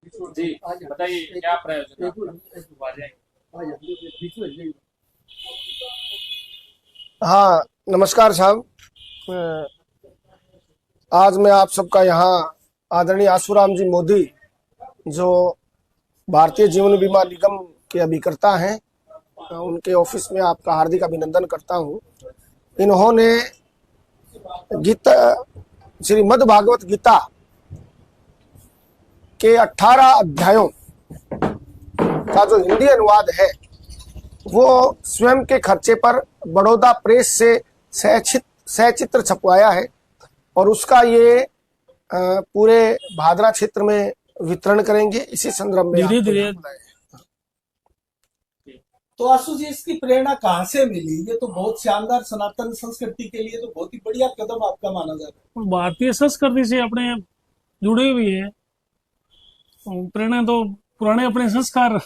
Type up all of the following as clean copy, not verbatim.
जी बताइए क्या प्रयोजन है आपका? हाँ, नमस्कार साहब। आज मैं आप सबका यहाँ आदरणीय आशुराम जी मोदी, जो भारतीय जीवन बीमा निगम के अभिकर्ता हैं, उनके ऑफिस में आपका हार्दिक अभिनंदन करता हूँ। इन्होंने गीता, श्रीमद् भागवत गीता के 18 अध्यायों का जो हिंदी अनुवाद है वो स्वयं के खर्चे पर बड़ौदा प्रेस से सहचित्र छपवाया है और उसका ये पूरे भादरा क्षेत्र में वितरण करेंगे। इसी संदर्भ में धीरे धीरे तो आशु जी, इसकी प्रेरणा कहाँ से मिली? ये तो बहुत शानदार, सनातन संस्कृति के लिए तो बहुत ही बढ़िया कदम आपका माना जा रहा है। भारतीय संस्कृति से अपने जुड़े हुए है। प्रेरणा तो पुराने अपने संस्कार।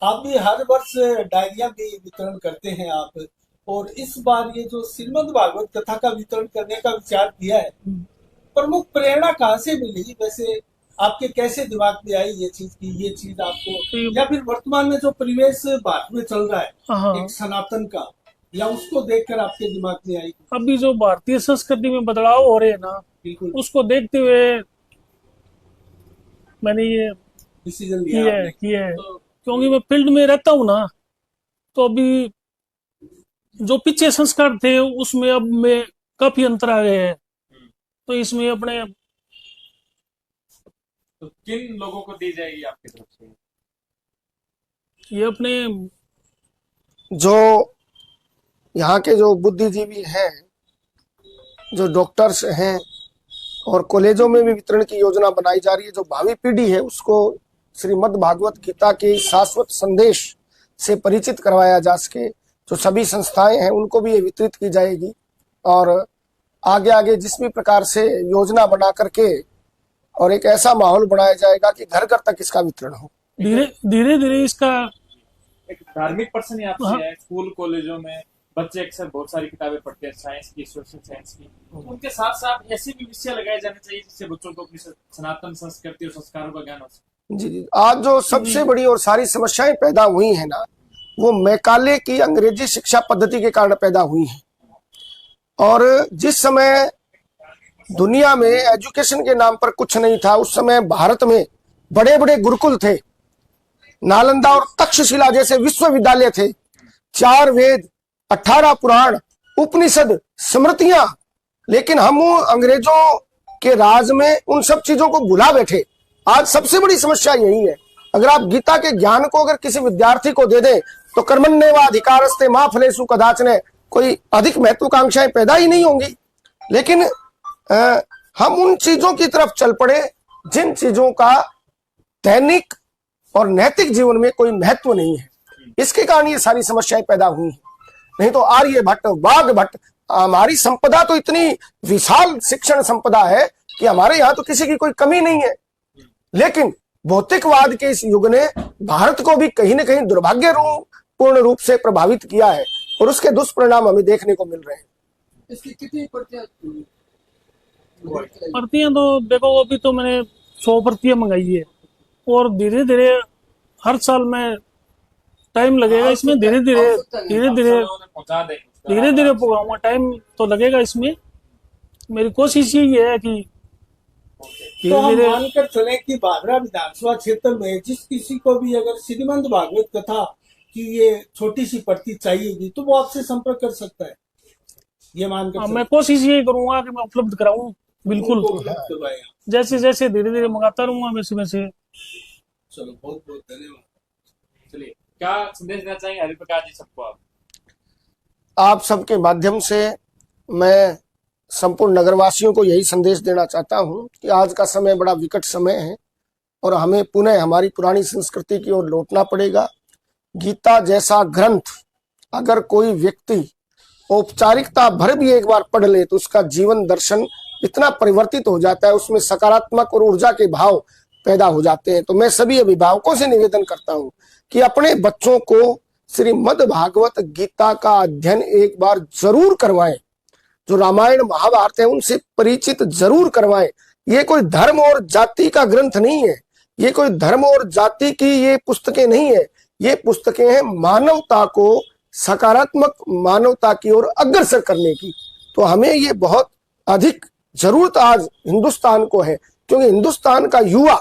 आप भी हर वर्ष डायरिया भी वितरण करते हैं आप, और इस बार ये जो श्रीमद् भागवत कथा का वितरण करने का विचार किया है, प्रमुख प्रेरणा कहाँ से मिली? वैसे आपके कैसे दिमाग में आई ये चीज की ये चीज आपको, या फिर वर्तमान में जो परिवेश भारत में चल रहा है एक सनातन का, या उसको देखकर आपके दिमाग में आई? अभी जो भारतीय संस्कृति में बदलाव हो रहे हैं ना, बिल्कुल उसको देखते हुए मैंने ये डिसीजन किया है। क्योंकि मैं फील्ड में रहता हूँ ना, तो अभी जो पीछे संस्कार थे उसमें अब में काफी अंतर आ गए हैं। तो इसमें अपने तो किन लोगों को दी जाएगी आपकी तरफ से? ये अपने जो यहाँ के जो बुद्धिजीवी हैं, जो डॉक्टर्स हैं, और कॉलेजों में भी वितरण की योजना बनाई जा रही है। जो भावी पीढ़ी है उसको श्रीमद् भागवत गीता के शाश्वत संदेश से परिचित करवाया जा सके। जो सभी संस्थाएं हैं उनको भी ये वितरित की जाएगी और आगे आगे जिस भी प्रकार से योजना बना करके और एक ऐसा माहौल बनाया जाएगा कि घर घर तक इसका वितरण हो। धीरे धीरे इसका एक धार्मिक पर्सन आपसे है। स्कूल कॉलेजों में बच्चे अक्सर बहुत सारी किताबें पढ़ते हैं, साइंस की, सोशल साइंस की, तो उनके साथ साथ ऐसे भी विषय लगाए जाने चाहिए जिससे बच्चों को अपनी सनातन संस्कृति और संस्कारों का ज्ञान हो सके। जी, आज जो सबसे बड़ी और सारी समस्याएं पैदा हुई हैं ना, वो मैकाले की अंग्रेजी शिक्षा पद्धति के कारण पैदा हुई हैं। और जिस समय दुनिया में एजुकेशन के नाम पर कुछ नहीं था, उस समय भारत में बड़े बड़े गुरुकुल थे, नालंदा और तक्षशिला जैसे विश्वविद्यालय थे, 4 वेद, 18 पुराण, उपनिषद, स्मृतियां। लेकिन हम अंग्रेजों के राज में उन सब चीजों को भुला बैठे। आज सबसे बड़ी समस्या यही है। अगर आप गीता के ज्ञान को अगर किसी विद्यार्थी को दे दें तो कर्मण्येवाधिकारस्ते मा फलेषु कदाचन, कोई अधिक महत्वाकांक्षाएं पैदा ही नहीं होंगी। लेकिन हम उन चीजों की तरफ चल पड़े जिन चीजों का दैनिक और नैतिक जीवन में कोई महत्व नहीं है। इसके कारण ये सारी समस्याएं पैदा हुई हैं। नहीं तो आर्यभट्ट, वाघभट्ट, हमारी संपदा तो इतनी विशाल शिक्षण संपदा है कि हमारे यहाँ तो किसी की कोई कमी नहीं है। लेकिन भौतिकवाद के इस युग ने भारत को भी कहीं न कहीं दुर्भाग्यपूर्ण रूप से प्रभावित किया है और उसके दुष्परिणाम हमें देखने को मिल रहे हैं। इसकी कितनी प्रतियां तो देखो, अभी तो मैंने 100 प्रतियां मंगाई है और धीरे धीरे हर साल में टाइम लगेगा इसमें। धीरे धीरे पहुंचाऊंगा, टाइम तो लगेगा इसमें। मेरी कोशिश यही है कि तो हम मानकर चले कि भादरा विधानसभा क्षेत्र में जिस किसी को भी अगर श्रीमद् भागवत कथा की ये छोटी सी प्रति चाहिएगी तो वो आपसे संपर्क कर सकता है, ये मानकर मैं कोशिश यही करूंगा कि मैं उपलब्ध कराऊं। बिल्कुल, जैसे जैसे धीरे धीरे मंगाता रहूंगा वैसे वैसे। चलो, बहुत बहुत धन्यवाद। चलिए, क्या संदेश देना चाहेंगे हरिप्रकाश जी सबको? आप सबके माध्यम से मैं संपूर्ण नगरवासियों को यही संदेश देना चाहता हूं कि आज का समय बड़ा विकट समय है और हमें पुनः हमारी पुरानी संस्कृति की ओर लौटना पड़ेगा। गीता जैसा ग्रंथ अगर कोई व्यक्ति औपचारिकता भर भी एक बार पढ़ ले तो उसका जीवन दर्शन इतना परिवर्तित हो जाता है, उसमें सकारात्मक और ऊर्जा के भाव पैदा हो जाते हैं। तो मैं सभी अभिभावकों से निवेदन करता हूं कि अपने बच्चों को श्रीमद् भागवत गीता का अध्ययन एक बार जरूर करवाएं। जो रामायण महाभारत है उनसे परिचित जरूर करवाएं, ये कोई धर्म और जाति का ग्रंथ नहीं है, ये कोई धर्म और जाति की ये पुस्तकें नहीं है, ये पुस्तकें हैं मानवता को सकारात्मक मानवता की ओर अग्रसर करने की। तो हमें ये बहुत अधिक जरूरत आज हिंदुस्तान को है, क्योंकि हिंदुस्तान का युवा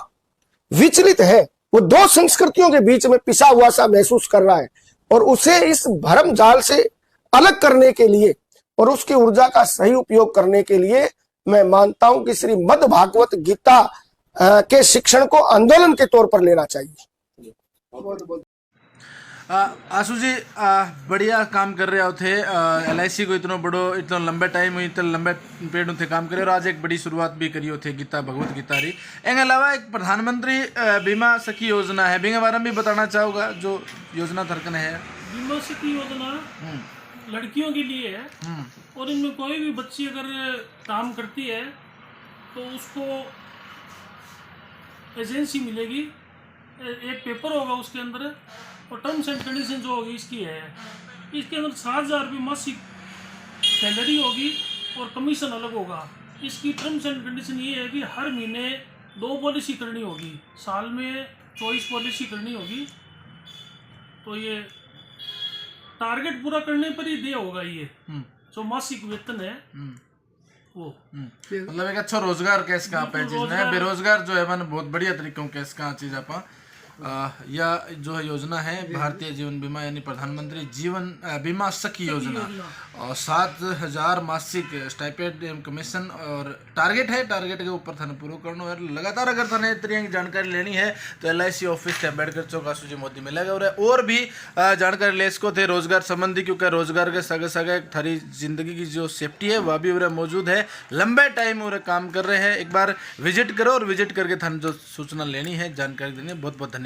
विचलित है, वो दो संस्कृतियों के बीच में पिसा हुआ सा महसूस कर रहा है, और उसे इस भरम जाल से अलग करने के लिए और उसकी ऊर्जा का सही उपयोग करने के लिए मैं मानता हूं कि श्रीमद् भागवत गीता के शिक्षण को आंदोलन के तौर पर लेना चाहिए। आशु जी बढ़िया काम कर रहे थे। LIC को इतना बड़ो इतना लंबे टाइम हुई इतने लंबे पेड़ थे काम करे, और आज एक बड़ी शुरुआत भी करी थे गीता भगवत गीता री। एंगे अलावा एक प्रधानमंत्री बीमा सखी योजना है, बिंगे बारे में भी बताना चाहूँगा जो योजना थरकन है। बीमा सखी योजना लड़कियों के लिए है, और इनमें कोई भी बच्ची अगर काम करती है तो उसको एजेंसी मिलेगी, एक पेपर होगा उसके अंदर, और टर्म्स एंड कंडीशन जो होगी इसकी है, इसके अंदर 7,000 रुपये मासिक सैलरी होगी और कमीशन अलग होगा। इसकी टर्म्स एंड कंडीशन ये है कि हर महीने 2 पॉलिसी करनी होगी, साल में 24 पॉलिसी करनी होगी। तो ये टारगेट पूरा करने पर ही दे होगा ये जो मासिक वेतन है वो। मतलब एक अच्छा रोजगार कैस का आप है, बेरोजगार जो है मन बहुत बढ़िया तरीकों कैस का चीज आप यह जो है योजना है भारतीय जीवन बीमा यानी प्रधानमंत्री जीवन बीमा सखी योजना, और 7,000 मासिक स्टाइपेंड एवं कमीशन, और टारगेट है, टारगेट के ऊपर थाने पूरा करना है। लगातार अगर थाने इतनी जानकारी लेनी है तो LIC ऑफिस थे अम्बेडकर चौक आशु जी मोदी मिलेगा, और भी जानकारी ले इसको थे रोजगार संबंधी, क्योंकि रोजगार के सगे सगे थारी जिंदगी की जो सेफ्टी है वह भी उरे मौजूद है। लंबे टाइम उरे काम कर रहे हैं, एक बार विजिट करो और विजिट करके थाने जो सूचना लेनी है जानकारी देनी है। बहुत बहुत धन्यवाद।